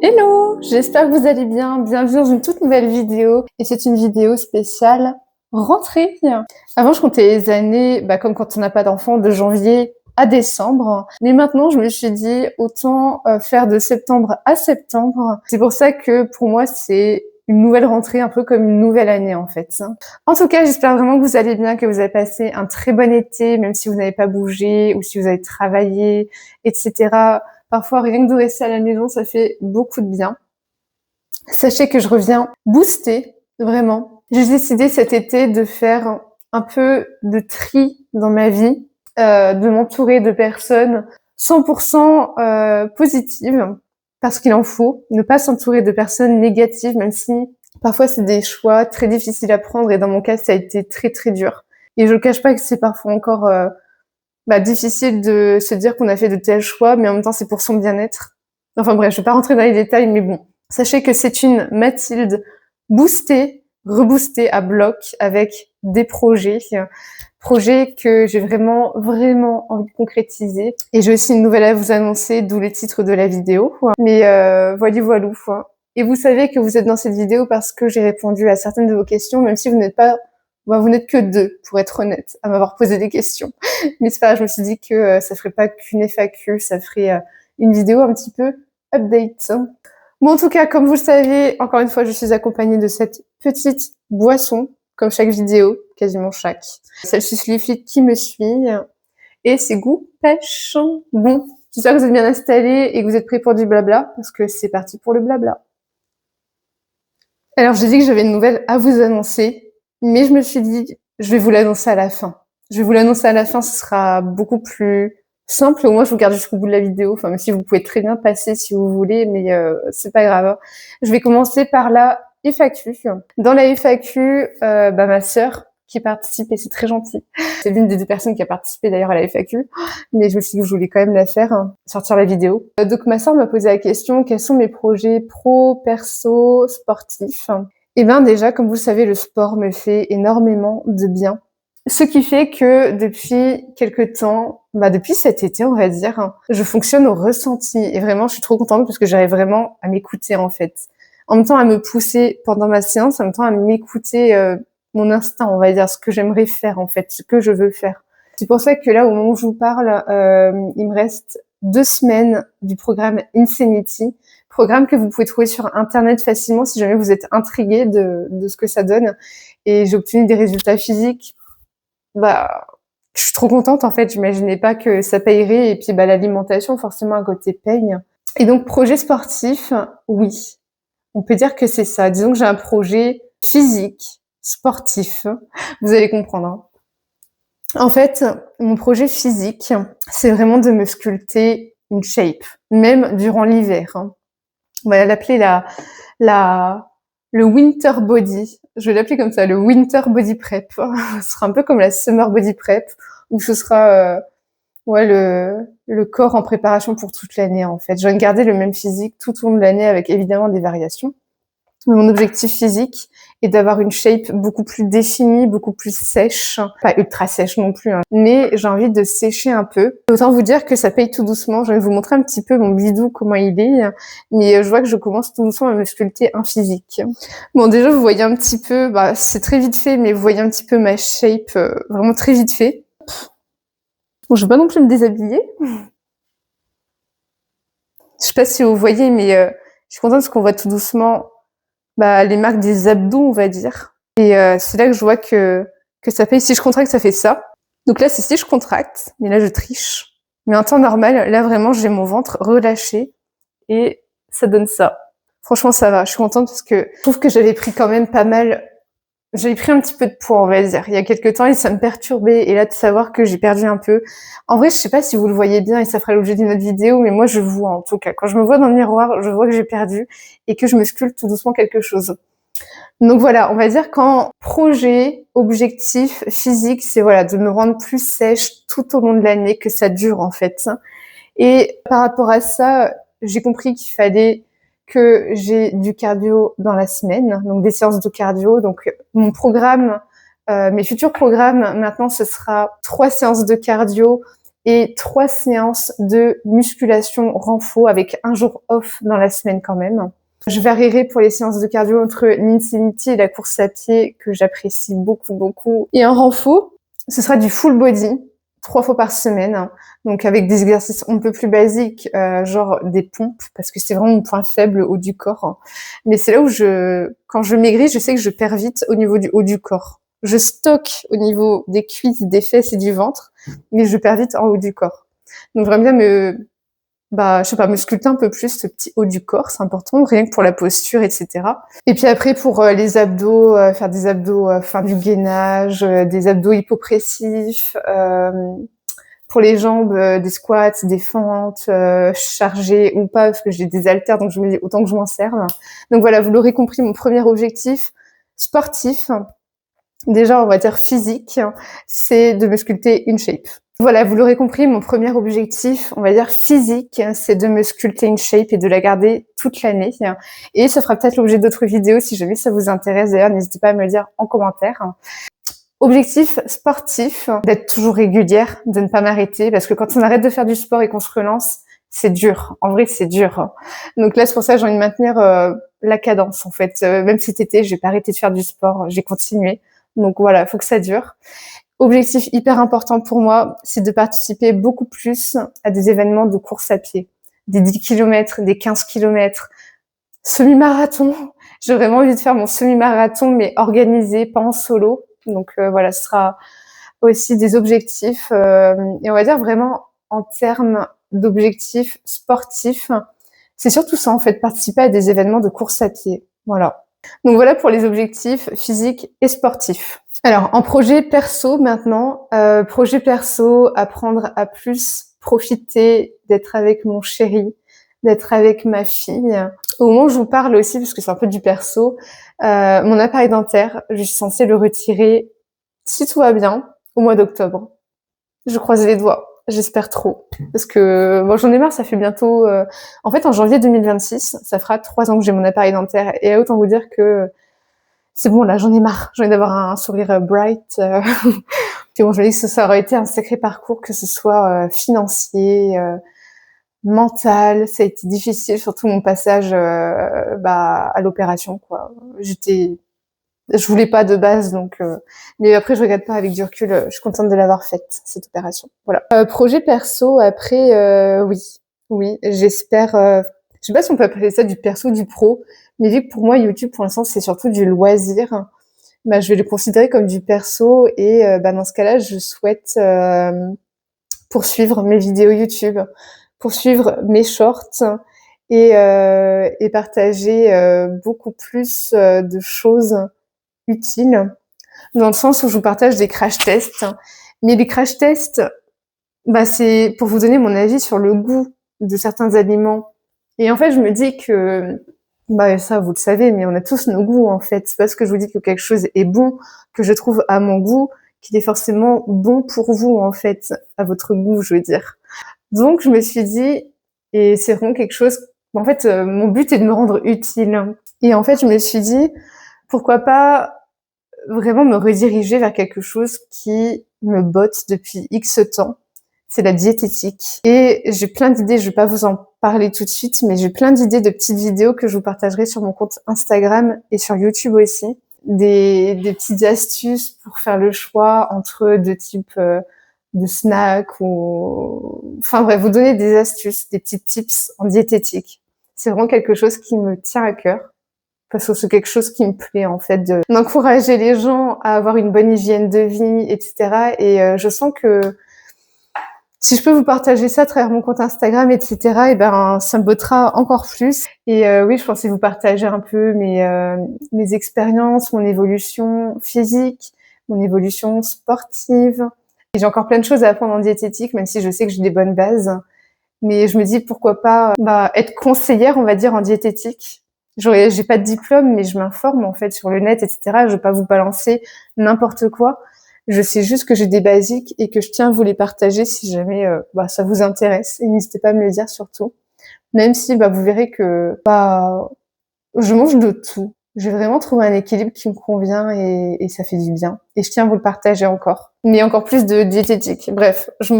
Hello, j'espère que vous allez bien. Bienvenue dans une toute nouvelle vidéo. Et c'est une vidéo spéciale rentrée. Avant, je comptais les années, comme quand on n'a pas d'enfant, de janvier à décembre. Mais maintenant, je me suis dit, autant faire de septembre à septembre. C'est pour ça que pour moi, c'est une nouvelle rentrée, un peu comme une nouvelle année en fait. En tout cas, j'espère vraiment que vous allez bien, que vous avez passé un très bon été, même si vous n'avez pas bougé ou si vous avez travaillé, etc. Parfois, rien que de rester à la maison, ça fait beaucoup de bien. Sachez que je reviens boostée, vraiment. J'ai décidé cet été de faire un peu de tri dans ma vie, de m'entourer de personnes 100% positives, parce qu'il en faut, ne pas s'entourer de personnes négatives, même si parfois c'est des choix très difficiles à prendre, et dans mon cas, ça a été très très dur. Et je ne cache pas que c'est parfois encore difficile de se dire qu'on a fait de tels choix, mais en même temps, c'est pour son bien-être. Enfin bref, je vais pas rentrer dans les détails, mais bon. Sachez que c'est une Mathilde boostée, reboostée à bloc avec des projets que j'ai vraiment envie de concrétiser. Et j'ai aussi une nouvelle à vous annoncer, d'où le titre de la vidéo. Mais voilà. Et vous savez que vous êtes dans cette vidéo parce que j'ai répondu à certaines de vos questions, même si vous n'êtes que deux, pour être honnête, à m'avoir posé des questions. Mais c'est pas grave, je me suis dit que ça ferait pas qu'une FAQ, ça ferait une vidéo un petit peu update. Bon, en tout cas, comme vous le savez, encore une fois, je suis accompagnée de cette petite boisson, comme chaque vidéo, quasiment chaque. Celle-ci suffit qui me suit, et c'est goût pêche. Bon, j'espère que vous êtes bien installés et que vous êtes prêts pour du blabla, parce que c'est parti pour le blabla. Alors, j'ai dit que j'avais une nouvelle à vous annoncer, mais je me suis dit, je vais vous l'annoncer à la fin. Je vais vous l'annoncer à la fin, ce sera beaucoup plus simple. Au moins, je vous garde jusqu'au bout de la vidéo. Enfin, même si vous pouvez très bien passer si vous voulez, mais c'est pas grave. Je vais commencer par la FAQ. Dans la FAQ, ma sœur qui participe, et c'est très gentil. C'est l'une des deux personnes qui a participé d'ailleurs à la FAQ, mais je me suis dit que je voulais quand même la faire, sortir la vidéo. Donc ma sœur m'a posé la question, quels sont mes projets pro, perso, sportifs? Et bien déjà, comme vous le savez, le sport me fait énormément de bien. Ce qui fait que depuis quelques temps, depuis cet été, on va dire, je fonctionne au ressenti. Et vraiment, je suis trop contente parce que j'arrive vraiment à m'écouter, en fait. En même temps, à me pousser pendant ma séance, en même temps, à m'écouter mon instinct, on va dire, ce que j'aimerais faire, en fait, ce que je veux faire. C'est pour ça que là, au moment où je vous parle, il me reste 2 semaines du programme Insanity, programme que vous pouvez trouver sur Internet facilement si jamais vous êtes intrigué de ce que ça donne. Et j'ai obtenu des résultats physiques. Je suis trop contente, en fait. J'imaginais pas que ça payerait. Et puis, l'alimentation, forcément, à côté paye. Et donc, projet sportif, oui. On peut dire que c'est ça. Disons que j'ai un projet physique, sportif. Vous allez comprendre. En fait, mon projet physique, c'est vraiment de me sculpter une shape, même durant l'hiver. On va l'appeler le winter body. Je vais l'appeler comme ça, le winter body prep. Ce sera un peu comme la summer body prep, où ce sera le corps en préparation pour toute l'année, en fait. Je vais garder le même physique tout au long de l'année avec évidemment des variations. Mon objectif physique est d'avoir une shape beaucoup plus définie, beaucoup plus sèche. Pas ultra sèche non plus, mais j'ai envie de sécher un peu. Autant vous dire que ça paye tout doucement. Je vais vous montrer un petit peu mon bidou, comment il est. Mais je vois que je commence tout doucement à me sculpter un physique. Bon, déjà, vous voyez un petit peu, c'est très vite fait, mais vous voyez un petit peu ma shape vraiment très vite fait. Bon, je vais pas non plus me déshabiller. Je sais pas si vous voyez, mais je suis contente parce qu'on voit tout doucement les marques des abdos, on va dire. Et c'est là que je vois que ça paye. Si je contracte, ça fait ça. Donc là, c'est si je contracte, mais là, je triche. Mais en temps normal, là, vraiment, j'ai mon ventre relâché et ça donne ça. Franchement, ça va. Je suis contente parce que je trouve que j'avais pris quand même pas mal. J'avais pris un petit peu de poids, on va dire, il y a quelques temps, et ça me perturbait. Et là, de savoir que j'ai perdu un peu. En vrai, je sais pas si vous le voyez bien, et ça fera l'objet d'une autre vidéo, mais moi, je vois, en tout cas. Quand je me vois dans le miroir, je vois que j'ai perdu et que je me sculpte tout doucement quelque chose. Donc voilà, on va dire qu'en projet, objectif physique, c'est de me rendre plus sèche tout au long de l'année, que ça dure, en fait. Et par rapport à ça, j'ai compris qu'il fallait que j'ai du cardio dans la semaine, donc des séances de cardio. Donc mon programme, mes futurs programmes maintenant, ce sera 3 séances de cardio et 3 séances de musculation renfo avec un jour off dans la semaine quand même. Je varierai pour les séances de cardio entre l'infinity et la course à pied que j'apprécie beaucoup. Et en renfo, ce sera du full body, 3 fois par semaine. Donc avec des exercices un peu plus basiques, genre des pompes, parce que c'est vraiment mon point faible, le haut du corps. Mais c'est là où quand je maigris, je sais que je perds vite au niveau du haut du corps. Je stocke au niveau des cuisses, des fesses et du ventre, mais je perds vite en haut du corps. Donc j'aimerais bien me sculpter un peu plus ce petit haut du corps, c'est important, rien que pour la posture, etc. Et puis après, pour les abdos, faire des abdos, du gainage, des abdos hypopressifs, pour les jambes, des squats, des fentes, chargées ou pas, parce que j'ai des haltères, donc je me dis autant que je m'en serve. Donc voilà, vous l'aurez compris, mon premier objectif sportif, déjà on va dire physique, c'est de me sculpter une shape. Voilà, vous l'aurez compris, mon premier objectif, on va dire physique, c'est de me sculpter une shape et de la garder toute l'année. Et ça fera peut-être l'objet d'autres vidéos si jamais ça vous intéresse. D'ailleurs, n'hésitez pas à me le dire en commentaire. Objectif sportif, d'être toujours régulière, de ne pas m'arrêter, parce que quand on arrête de faire du sport et qu'on se relance, c'est dur. En vrai, c'est dur. Donc là, c'est pour ça que j'ai envie de maintenir la cadence, en fait. Même cet été, j'ai pas arrêté de faire du sport, j'ai continué. Donc voilà, il faut que ça dure. Objectif hyper important pour moi, c'est de participer beaucoup plus à des événements de course à pied. Des 10 km, des 15 km, semi-marathon. J'ai vraiment envie de faire mon semi-marathon, mais organisé, pas en solo. Donc voilà, ce sera aussi des objectifs. Et on va dire vraiment en termes d'objectifs sportifs, c'est surtout ça en fait, participer à des événements de course à pied. Voilà. Donc voilà pour les objectifs physiques et sportifs. Alors en projet perso maintenant, projet perso, apprendre à plus profiter d'être avec mon chéri, d'être avec ma fille. Au moment où je vous parle aussi, parce que c'est un peu du perso, mon appareil dentaire, je suis censée le retirer, si tout va bien, au mois d'octobre. Je croise les doigts, j'espère trop. Parce que moi j'en ai marre, ça fait bientôt... En fait, en janvier 2026, ça fera 3 ans que j'ai mon appareil dentaire. Et autant vous dire que c'est bon, là, j'en ai marre. J'ai envie d'avoir un sourire bright. Puis bon, je me dis que ça aurait été un sacré parcours, que ce soit financier, mental. Ça a été difficile, surtout mon passage à l'opération, quoi. Je voulais pas de base, donc... Mais après, je regrette pas avec du recul. Je suis contente de l'avoir faite, cette opération. Voilà. Projet perso, après, oui, j'espère... je sais pas si on peut appeler ça du perso ou du pro, mais vu que pour moi, YouTube, pour l'instant, c'est surtout du loisir, je vais le considérer comme du perso et dans ce cas-là, je souhaite poursuivre mes vidéos YouTube, poursuivre mes shorts et partager beaucoup plus de choses utiles, dans le sens où je vous partage des crash tests. Mais les crash tests, c'est pour vous donner mon avis sur le goût de certains aliments. Et en fait, je me dis que, ça, vous le savez, mais on a tous nos goûts, en fait. C'est parce que je vous dis que quelque chose est bon, que je trouve à mon goût, qu'il est forcément bon pour vous, en fait. À votre goût, je veux dire. Donc, je me suis dit, et c'est vraiment quelque chose, en fait, mon but est de me rendre utile. Et en fait, je me suis dit, pourquoi pas vraiment me rediriger vers quelque chose qui me botte depuis X temps. C'est la diététique. Et j'ai plein d'idées, je vais pas vous en parler tout de suite, mais j'ai plein d'idées de petites vidéos que je vous partagerai sur mon compte Instagram et sur YouTube aussi. Des petites astuces pour faire le choix entre deux types de snacks ou... Enfin bref, vous donner des astuces, des petits tips en diététique. C'est vraiment quelque chose qui me tient à cœur. Parce que c'est quelque chose qui me plaît, en fait, d'encourager les gens à avoir une bonne hygiène de vie, etc. Et je sens que si je peux vous partager ça à travers mon compte Instagram, etc., ça me bottera encore plus. Et oui, je pensais vous partager un peu mes expériences, mon évolution physique, mon évolution sportive. Et j'ai encore plein de choses à apprendre en diététique, même si je sais que j'ai des bonnes bases. Mais je me dis pourquoi pas être conseillère, on va dire, en diététique. J'ai pas de diplôme, mais je m'informe en fait sur le net, etc. Je vais pas vous balancer n'importe quoi. Je sais juste que j'ai des basiques et que je tiens à vous les partager si jamais ça vous intéresse. Et n'hésitez pas à me le dire surtout. Même si vous verrez que je mange de tout. J'ai vraiment trouvé un équilibre qui me convient et ça fait du bien. Et je tiens à vous le partager encore. Mais encore plus de diététique. Bref, je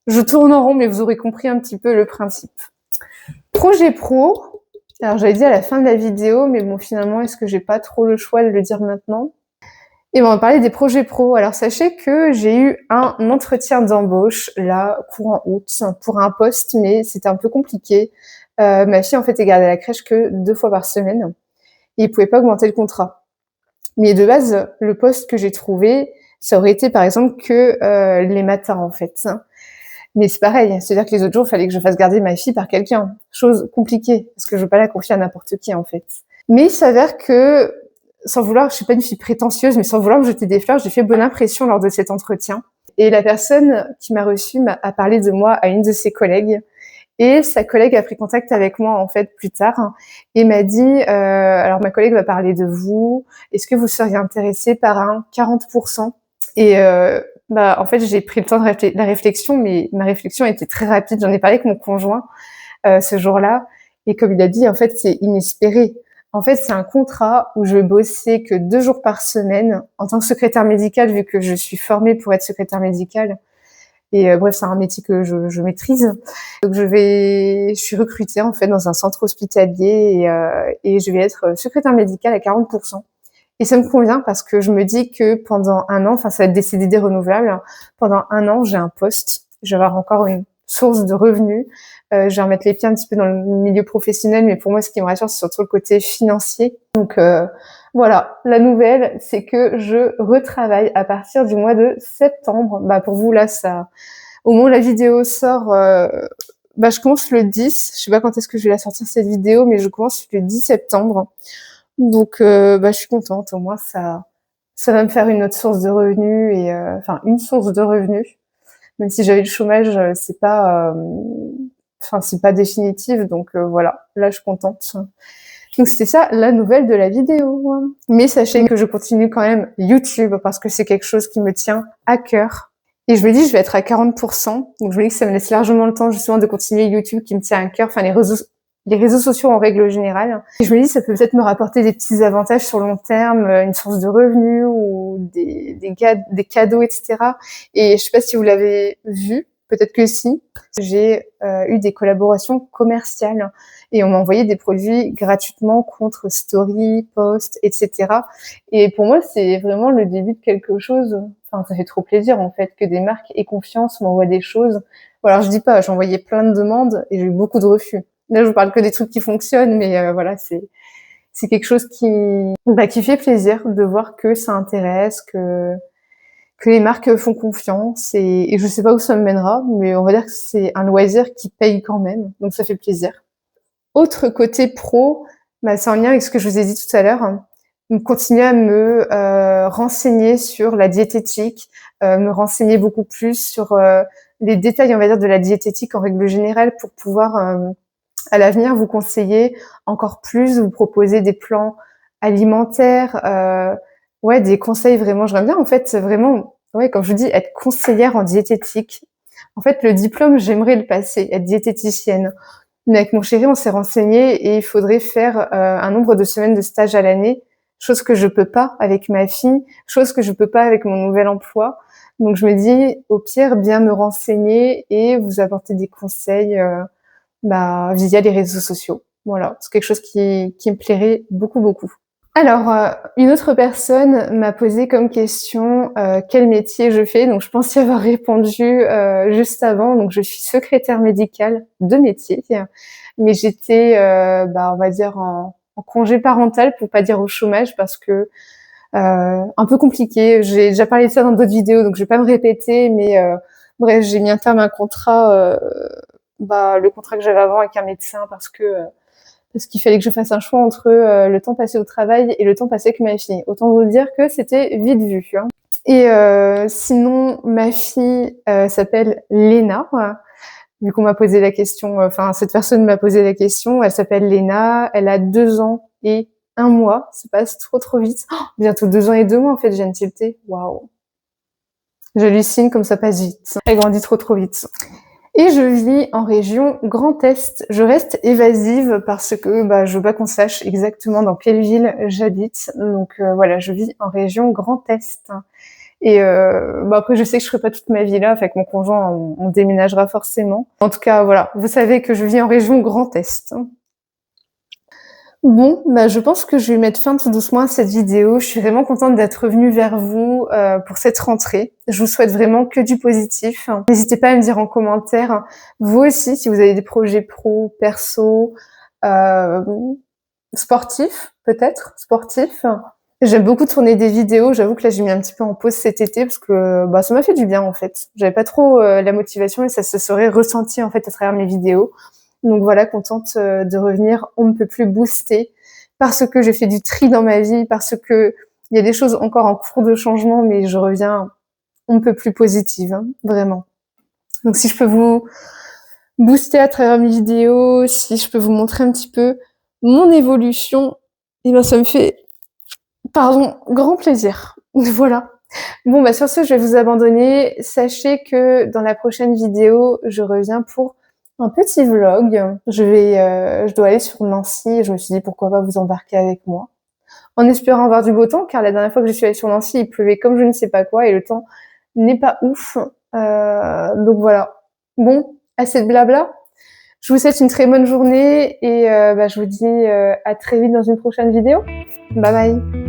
Je tourne en rond, mais vous aurez compris un petit peu le principe. Projet pro. Alors, j'avais dit à la fin de la vidéo, mais bon, finalement, est-ce que j'ai pas trop le choix de le dire maintenant? Et bon, on va parler des projets pro. Alors, sachez que j'ai eu un entretien d'embauche, là, courant août, pour un poste, mais c'était un peu compliqué. Ma fille, en fait, est gardée à la crèche que 2 fois par semaine. Et ils pouvaient pas augmenter le contrat. Mais de base, le poste que j'ai trouvé, ça aurait été, par exemple, que les matins, en fait. Mais c'est pareil, c'est-à-dire que les autres jours, il fallait que je fasse garder ma fille par quelqu'un. Chose compliquée, parce que je veux pas la confier à n'importe qui, en fait. Mais il s'avère que, sans vouloir, je suis pas une fille prétentieuse, mais sans vouloir me jeter des fleurs, j'ai fait bonne impression lors de cet entretien. Et la personne qui m'a reçue a parlé de moi à une de ses collègues. Et sa collègue a pris contact avec moi, en fait, plus tard, et m'a dit, alors ma collègue va parler de vous, est-ce que vous seriez intéressé par un 40%? Et en fait, j'ai pris le temps de la réflexion, mais ma réflexion était très rapide. J'en ai parlé avec mon conjoint ce jour-là, et comme il a dit, en fait, c'est inespéré. En fait, c'est un contrat où je bossais que 2 jours par semaine en tant que secrétaire médicale, vu que je suis formée pour être secrétaire médicale. Et bref, c'est un métier que je maîtrise. Donc je suis recrutée en fait dans un centre hospitalier et je vais être secrétaire médicale à 40%. Et ça me convient parce que je me dis que pendant un an, enfin ça va être des CDD renouvelables, pendant un an j'ai un poste, je vais avoir encore une source de revenus, je vais remettre les pieds un petit peu dans le milieu professionnel, mais pour moi ce qui me rassure c'est surtout le côté financier. Donc voilà, la nouvelle c'est que je retravaille à partir du mois de septembre. Pour vous là ça, au moment où la vidéo sort, je commence le 10, je sais pas quand est-ce que je vais la sortir cette vidéo, mais je commence le 10 septembre. Donc, je suis contente. Au moins, ça va me faire une autre source de revenus et une source de revenus. Même si j'avais le chômage, c'est pas définitif. Donc voilà, là, je suis contente. Donc c'était ça la nouvelle de la vidéo. Mais sachez que je continue quand même YouTube parce que c'est quelque chose qui me tient à cœur. Et je me dis, je vais être à 40%. Donc je me dis que ça me laisse largement le temps justement de continuer YouTube qui me tient à cœur. Enfin, les réseaux sociaux en règle générale. Et je me dis, ça peut peut-être me rapporter des petits avantages sur long terme, une source de revenus ou des cadeaux, etc. Et je sais pas si vous l'avez vu, peut-être que si. J'ai eu des collaborations commerciales et on m'a envoyé des produits gratuitement contre story, post, etc. Et pour moi, c'est vraiment le début de quelque chose. Enfin, ça fait trop plaisir en fait que des marques aient confiance, m'envoient des choses. Bon, alors je dis pas, j'ai envoyé plein de demandes et j'ai eu beaucoup de refus. Là, je vous parle que des trucs qui fonctionnent, mais voilà, c'est quelque chose qui fait plaisir de voir que ça intéresse, que les marques font confiance et je sais pas où ça me mènera, mais on va dire que c'est un loisir qui paye quand même, donc ça fait plaisir. Autre côté pro, c'est en lien avec ce que je vous ai dit tout à l'heure, continuer à me renseigner sur la diététique, me renseigner beaucoup plus sur les détails, on va dire, de la diététique en règle générale pour pouvoir à l'avenir vous conseiller encore plus, vous proposer des plans alimentaires, des conseils vraiment. J'aimerais bien en fait vraiment, comme je vous dis, être conseillère en diététique. En fait, le diplôme, j'aimerais le passer, être diététicienne. Mais avec mon chéri, on s'est renseigné et il faudrait faire un nombre de semaines de stage à l'année, chose que je peux pas avec ma fille, chose que je peux pas avec mon nouvel emploi. Donc je me dis, au pire, bien me renseigner et vous apporter des conseils via les réseaux sociaux. Voilà, c'est quelque chose qui me plairait beaucoup, beaucoup. Alors, une autre personne m'a posé comme question quel métier je fais. Donc, je pense y avoir répondu juste avant. Donc, je suis secrétaire médicale de métier, mais j'étais, on va dire en congé parental pour pas dire au chômage parce que un peu compliqué. J'ai déjà parlé de ça dans d'autres vidéos, donc je vais pas me répéter, mais bref, j'ai mis un terme à un contrat, le contrat que j'avais avant avec un médecin parce qu'il fallait que je fasse un choix entre le temps passé au travail et le temps passé avec ma fille. Autant vous dire que c'était vite vu. Hein. Et sinon, ma fille s'appelle Léna. Vu qu'on m'a posé la question, cette personne m'a posé la question. Elle s'appelle Léna. Elle a 2 ans et 1 mois. Ça passe trop vite. Oh, bientôt 2 ans et 2 mois en fait, je viens de tilter. Waouh. J'hallucine comme ça passe vite. Elle grandit trop vite. Et je vis en région Grand Est. Je reste évasive parce que je veux pas qu'on sache exactement dans quelle ville j'habite. Donc voilà, je vis en région Grand Est. Et après, je sais que je serai pas toute ma vie là. Avec mon conjoint, on déménagera forcément. En tout cas, voilà. Vous savez que je vis en région Grand Est. Bon, je pense que je vais mettre fin tout doucement à cette vidéo. Je suis vraiment contente d'être revenue vers vous pour cette rentrée. Je vous souhaite vraiment que du positif. N'hésitez pas à me dire en commentaire, vous aussi, si vous avez des projets pro, perso, euh, sportifs, peut-être, sportifs. J'aime beaucoup tourner des vidéos. J'avoue que là, j'ai mis un petit peu en pause cet été parce que ça m'a fait du bien en fait. J'avais pas trop la motivation et ça se serait ressenti en fait à travers mes vidéos. Donc voilà, contente de revenir. On ne peut plus booster parce que j'ai fait du tri dans ma vie, parce que il y a des choses encore en cours de changement, mais je reviens on ne peut plus positive, hein, vraiment. Donc si je peux vous booster à travers mes vidéos, si je peux vous montrer un petit peu mon évolution, ça me fait, grand plaisir. Voilà. Bon, sur ce, je vais vous abandonner. Sachez que dans la prochaine vidéo, je reviens pour un petit vlog. Je dois aller sur Nancy et je me suis dit pourquoi pas vous embarquer avec moi. En espérant avoir du beau temps, car la dernière fois que je suis allée sur Nancy, il pleuvait comme je ne sais pas quoi et le temps n'est pas ouf. Donc voilà. Bon, assez de blabla. Je vous souhaite une très bonne journée et je vous dis à très vite dans une prochaine vidéo. Bye bye.